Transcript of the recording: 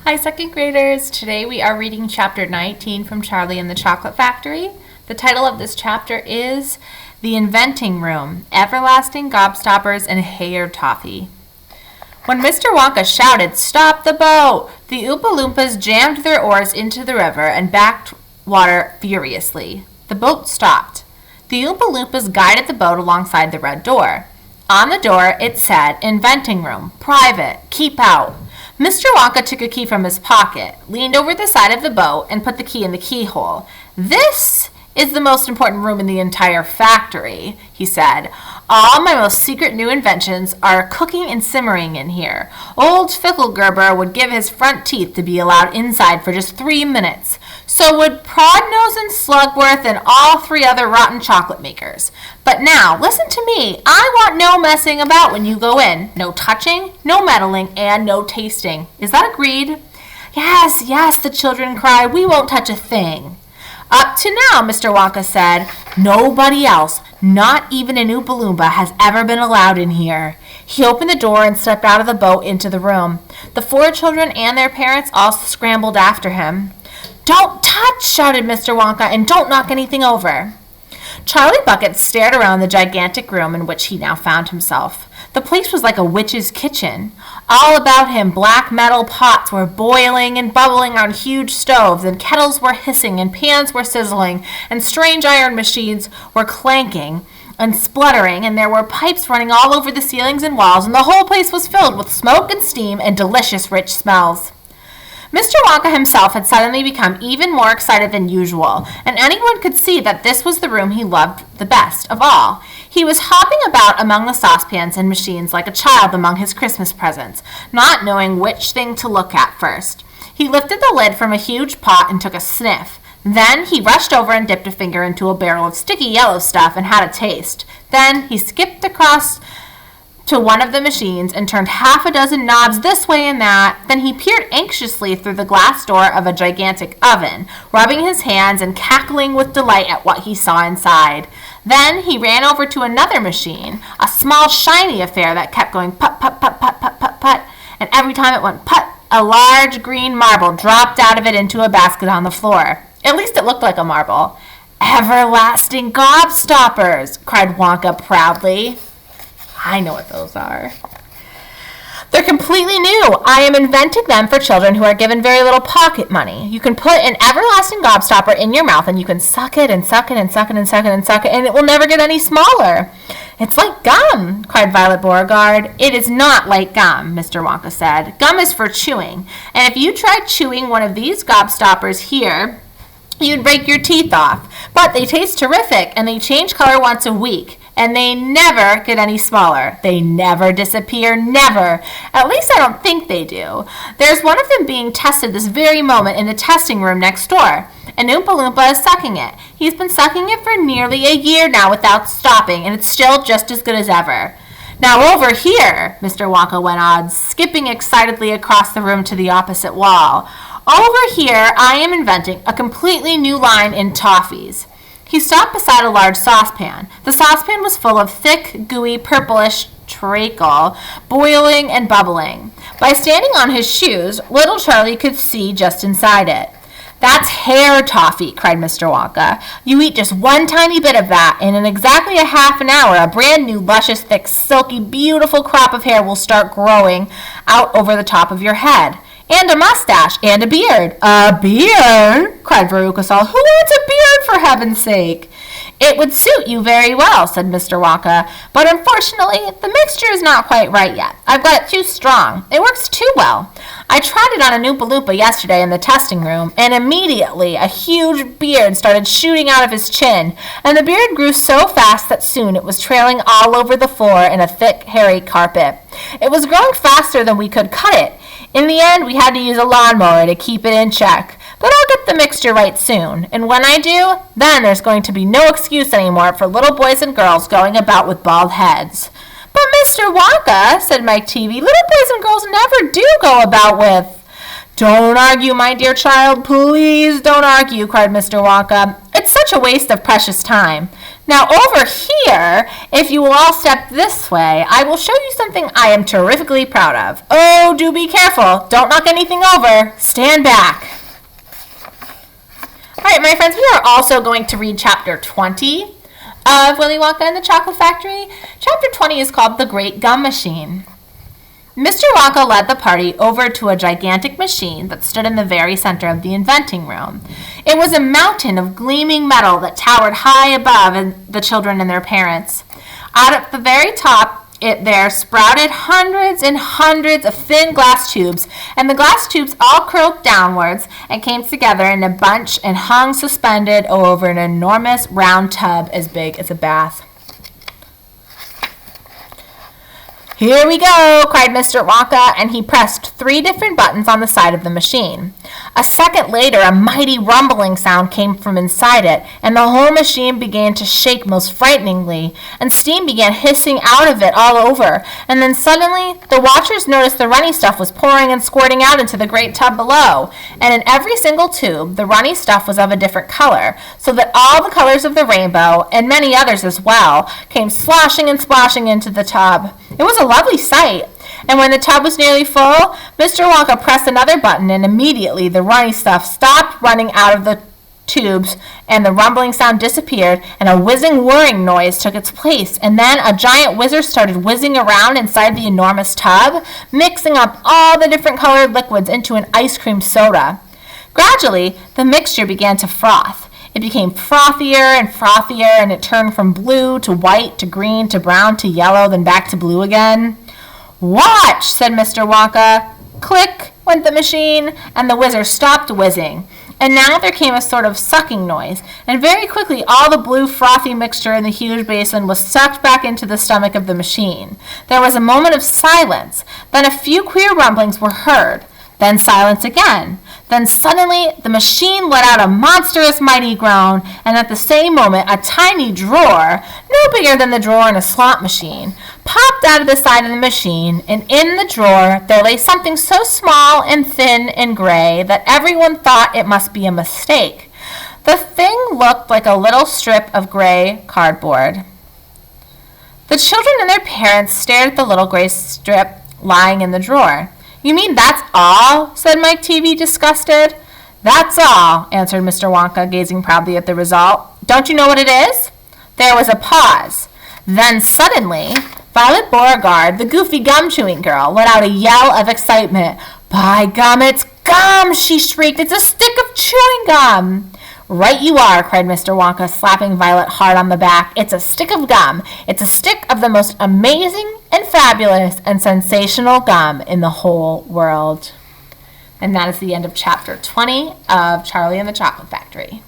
Hi, second graders. Today we are reading chapter 19 from Charlie and the Chocolate Factory. The title of this chapter is The Inventing Room, Everlasting Gobstoppers and Hair Toffee. When Mr. Wonka shouted, "Stop the boat!" the Oompa Loompas jammed their oars into the river and backed water furiously. The boat stopped. The Oompa Loompas guided the boat alongside the red door. On the door it said, "Inventing Room, Private, Keep Out." Mr. Wonka took a key from his pocket, leaned over the side of the boat, and put the key in the keyhole. "This is the most important room in the entire factory," he said. "All my most secret new inventions are cooking and simmering in here. Old Ficklegerber would give his front teeth to be allowed inside for just 3 minutes. So would Prodnose and Slugworth and all 3 other rotten chocolate makers. But now, listen to me. I want no messing about when you go in. No touching, no meddling, and no tasting. Is that agreed?" "Yes, yes," the children cried. "We won't touch a thing." "Up to now," Mr. Wonka said, "nobody else, not even an Oompa Loompa, has ever been allowed in here." He opened the door and stepped out of the boat into the room. The 4 children and their parents all scrambled after him. "Don't touch!" shouted Mr. Wonka, "and don't knock anything over." Charlie Bucket stared around the gigantic room in which he now found himself. The place was like a witch's kitchen. All about him, black metal pots were boiling and bubbling on huge stoves, and kettles were hissing, and pans were sizzling, and strange iron machines were clanking and spluttering, and there were pipes running all over the ceilings and walls, and the whole place was filled with smoke and steam and delicious rich smells. Mr. Wonka himself had suddenly become even more excited than usual, and anyone could see that this was the room he loved the best of all. He was hopping about among the saucepans and machines like a child among his Christmas presents, not knowing which thing to look at first. He lifted the lid from a huge pot and took a sniff. Then he rushed over and dipped a finger into a barrel of sticky yellow stuff and had a taste. Then he skipped across to one of the machines and turned half a dozen knobs this way and that. Then he peered anxiously through the glass door of a gigantic oven, rubbing his hands and cackling with delight at what he saw inside. Then he ran over to another machine, a small shiny affair that kept going put, put, put, put, put, put, put, and every time it went put, a large green marble dropped out of it into a basket on the floor. At least it looked like a marble. "Everlasting Gobstoppers!" cried Wonka proudly. I know what those are. "They're completely new. I am inventing them for children who are given very little pocket money. You can put an everlasting gobstopper in your mouth and you can suck it and suck it and suck it and suck it and suck it and it will never get any smaller." "It's like gum," cried Violet Beauregard. "It is not like gum," Mr. Wonka said. "Gum is for chewing. And if you tried chewing one of these gobstoppers here, you'd break your teeth off. But they taste terrific and they change color once a week. And they never get any smaller. They never disappear, never. At least I don't think they do. There's one of them being tested this very moment in the testing room next door. An Oompa Loompa is sucking it. He's been sucking it for nearly a year now without stopping, and it's still just as good as ever. Now over here," Mr. Wonka went on, skipping excitedly across the room to the opposite wall. "Over here I am inventing a completely new line in toffees." He stopped beside a large saucepan. The saucepan was full of thick, gooey, purplish treacle, boiling and bubbling. By standing on his shoes, little Charlie could see just inside it. "That's hair toffee," cried Mr. Wonka. "You eat just one tiny bit of that, and in exactly a half an hour, a brand new, luscious, thick, silky, beautiful crop of hair will start growing out over the top of your head. And a mustache, and a beard." "A beard?" cried Veruca Salt. "Who wants a beard, for heaven's sake?" "It would suit you very well," said Mr. Wonka, "but unfortunately, the mixture is not quite right yet. I've got it too strong. It works too well. I tried it on an Oompa Loompa yesterday in the testing room, and immediately a huge beard started shooting out of his chin, and the beard grew so fast that soon it was trailing all over the floor in a thick, hairy carpet. It was growing faster than we could cut it. In the end, we had to use a lawnmower to keep it in check. But I'll get the mixture right soon, and when I do, then there's going to be no excuse anymore for little boys and girls going about with bald heads." "But Mr. Wonka," said Mike Teavee, "little boys and girls never do go about with—" "Don't argue, my dear child, please don't argue," cried Mr. Wonka. "It's such a waste of precious time. Now over here, if you will all step this way, I will show you something I am terrifically proud of. Oh, do be careful. Don't knock anything over. Stand back. All right, my friends, we are also going to read chapter 20 of Willy Wonka and the Chocolate Factory. Chapter 20 is called The Great Gum Machine. Mr. Wonka led the party over to a gigantic machine that stood in the very center of the inventing room. It was a mountain of gleaming metal that towered high above the children and their parents. Out at the very top, there sprouted hundreds and hundreds of thin glass tubes, and the glass tubes all curled downwards and came together in a bunch and hung suspended over an enormous round tub as big as a bath. "Here we go," cried Mr. Wonka, and he pressed 3 different buttons on the side of the machine. A second later, a mighty rumbling sound came from inside it, and the whole machine began to shake most frighteningly, and steam began hissing out of it all over. And then suddenly, the watchers noticed the runny stuff was pouring and squirting out into the great tub below, and in every single tube, the runny stuff was of a different color, so that all the colors of the rainbow, and many others as well, came sloshing and splashing into the tub. It was a lovely sight, and when the tub was nearly full, Mr. Wonka pressed another button, and immediately the runny stuff stopped running out of the tubes, and the rumbling sound disappeared, and a whizzing, whirring noise took its place, and then a giant whizzer started whizzing around inside the enormous tub, mixing up all the different colored liquids into an ice cream soda. Gradually, the mixture began to froth. It became frothier and frothier, and it turned from blue to white to green to brown to yellow, then back to blue again. "Watch," said Mr. Wonka. Click went the machine, and the whizzer stopped whizzing. And now there came a sort of sucking noise, and very quickly all the blue frothy mixture in the huge basin was sucked back into the stomach of the machine. There was a moment of silence. Then a few queer rumblings were heard. Then silence again. Then suddenly the machine let out a monstrous mighty groan, and at the same moment a tiny drawer, no bigger than the drawer in a slot machine, popped out of the side of the machine, and in the drawer there lay something so small and thin and gray that everyone thought it must be a mistake. The thing looked like a little strip of gray cardboard. The children and their parents stared at the little gray strip lying in the drawer. "You mean that's all?" said Mike Teavee, disgusted. "That's all," answered Mr. Wonka, gazing proudly at the result. "Don't you know what it is?" There was a pause. Then suddenly, Violet Beauregard, the goofy gum-chewing girl, let out a yell of excitement. "By gum, it's gum!" she shrieked. "It's a stick of chewing gum!" "Right you are," cried Mr. Wonka, slapping Violet hard on the back. "It's a stick of gum. It's a stick of the most amazing and fabulous and sensational gum in the whole world." And that is the end of chapter 20 of Charlie and the Chocolate Factory.